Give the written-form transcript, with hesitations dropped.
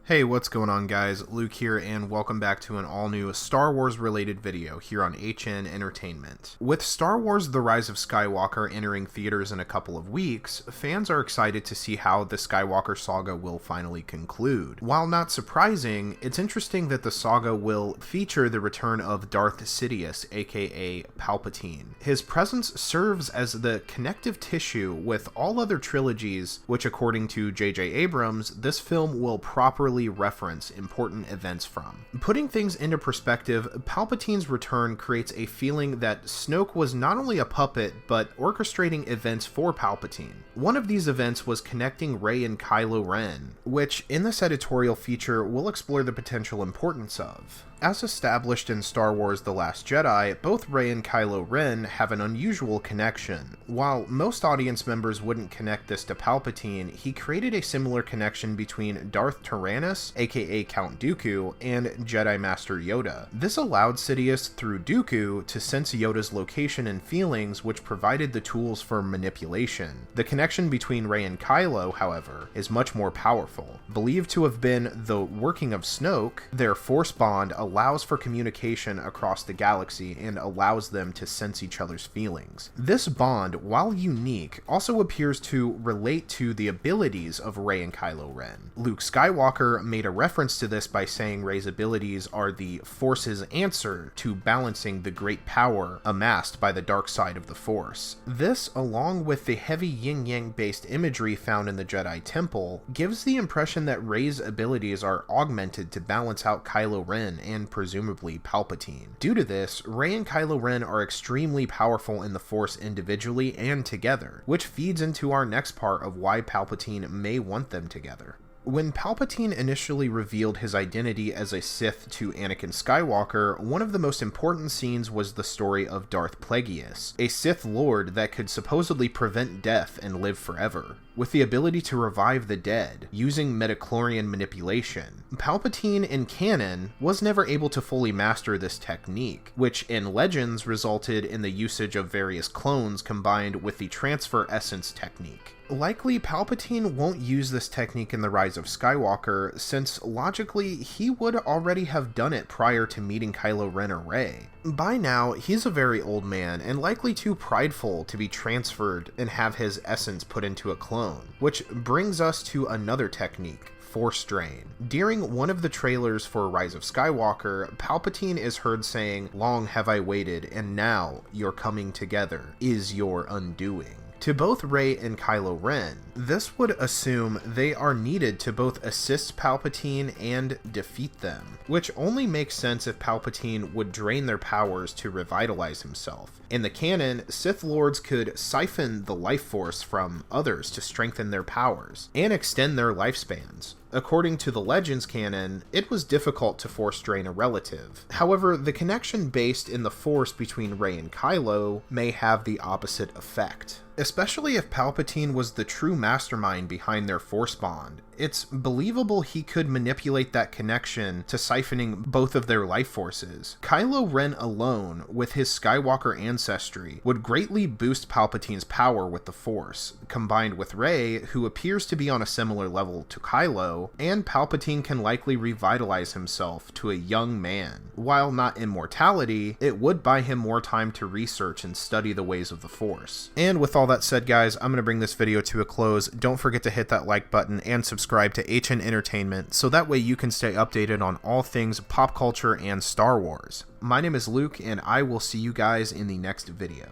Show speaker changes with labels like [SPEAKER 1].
[SPEAKER 1] Hey, what's going on guys? Luke here and welcome back to an all-new Star Wars related video here on HN Entertainment. With Star Wars The Rise of Skywalker entering theaters in a couple of weeks, fans are excited to see how the Skywalker saga will finally conclude. While not surprising, it's interesting that the saga will feature the return of Darth Sidious, aka Palpatine. His presence serves as the connective tissue with all other trilogies, which according to J.J. Abrams, this film will properly reference important events from. Putting things into perspective, Palpatine's return creates a feeling that Snoke was not only a puppet, but orchestrating events for Palpatine. One of these events was connecting Rey and Kylo Ren, which in this editorial feature we'll explore the potential importance of. As established in Star Wars The Last Jedi, both Rey and Kylo Ren have an unusual connection. While most audience members wouldn't connect this to Palpatine, he created a similar connection between Darth Tyrannus, aka Count Dooku, and Jedi Master Yoda. This allowed Sidious, through Dooku, to sense Yoda's location and feelings, which provided the tools for manipulation. The connection between Rey and Kylo, however, is much more powerful. Believed to have been the working of Snoke, their Force bond allows for communication across the galaxy and allows them to sense each other's feelings. This bond, while unique, also appears to relate to the abilities of Rey and Kylo Ren. Luke Skywalker made a reference to this by saying Rey's abilities are the Force's answer to balancing the great power amassed by the dark side of the Force. This, along with the heavy yin-yang based imagery found in the Jedi Temple, gives the impression that Rey's abilities are augmented to balance out Kylo Ren and presumably Palpatine. Due to this, Rey and Kylo Ren are extremely powerful in the Force individually and together, which feeds into our next part of why Palpatine may want them together. When Palpatine initially revealed his identity as a Sith to Anakin Skywalker, one of the most important scenes was the story of Darth Plagueis, a Sith Lord that could supposedly prevent death and live forever, with the ability to revive the dead, using midichlorian manipulation. Palpatine in canon was never able to fully master this technique, which in Legends resulted in the usage of various clones combined with the transfer essence technique. Likely, Palpatine won't use this technique in The Rise of Skywalker, since logically, he would already have done it prior to meeting Kylo Ren or Rey. By now, he's a very old man, and likely too prideful to be transferred and have his essence put into a clone, which brings us to another technique. Force Drain. During one of the trailers for Rise of Skywalker, Palpatine is heard saying, "Long have I waited, and now your coming together is your undoing." To both Rey and Kylo Ren, this would assume they are needed to both assist Palpatine and defeat them, which only makes sense if Palpatine would drain their powers to revitalize himself. In the canon, Sith Lords could siphon the life force from others to strengthen their powers and extend their lifespans. According to the Legends canon, it was difficult to force drain a relative. However, the connection based in the Force between Rey and Kylo may have the opposite effect. Especially if Palpatine was the true mastermind behind their Force bond, it's believable he could manipulate that connection to siphoning both of their life forces. Kylo Ren alone, with his Skywalker ancestry, would greatly boost Palpatine's power with the Force, combined with Rey, who appears to be on a similar level to Kylo, and Palpatine can likely revitalize himself to a young man. While not immortality, it would buy him more time to research and study the ways of the Force. And with all that said, guys, I'm going to bring this video to a close. Don't forget to hit that like button and subscribe to HN Entertainment so that way you can stay updated on all things pop culture and Star Wars. My name is Luke, and I will see you guys in the next video.